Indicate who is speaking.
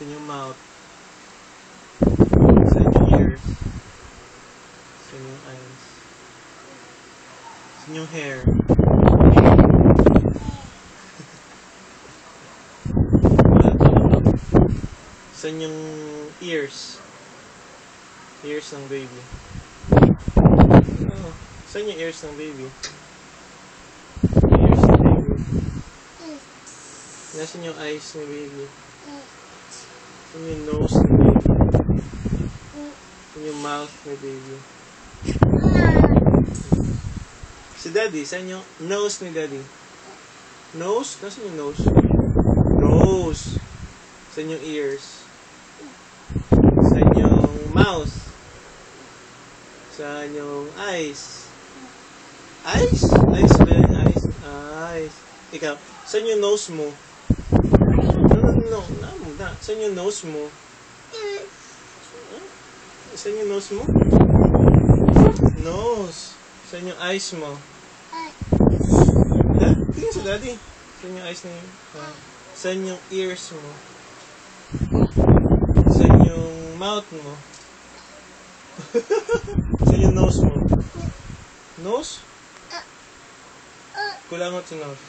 Speaker 1: Saan yung mouth? Saan yung ears? Saan yung eyes? Saan yung hair? Saan yung ears? Ears ng baby. Oh, saan yung ears ng baby? Ears ng baby. Nasaan yung eyes ng baby? Saan yung nose ng baby? Saan yung mouth ng baby? Si daddy, saan yung nose ni daddy? Nose? Nasaan yung nose? Nose. Saan yung ears? Saan yung mouth? Saan yung eyes? Eyes? Eyes ba yun? Eyes? Eyes. Ikaw, saan yung nose mo? No. Saan yung nose mo? Saan yung nose mo? Nose. Saan yung eyes mo? Ha? Tingnan sa daddy. Saan yung eyes niya? Saan yung ears mo? Saan yung mouth mo? Saan yung nose mo? Nose? Kulangot sa nose.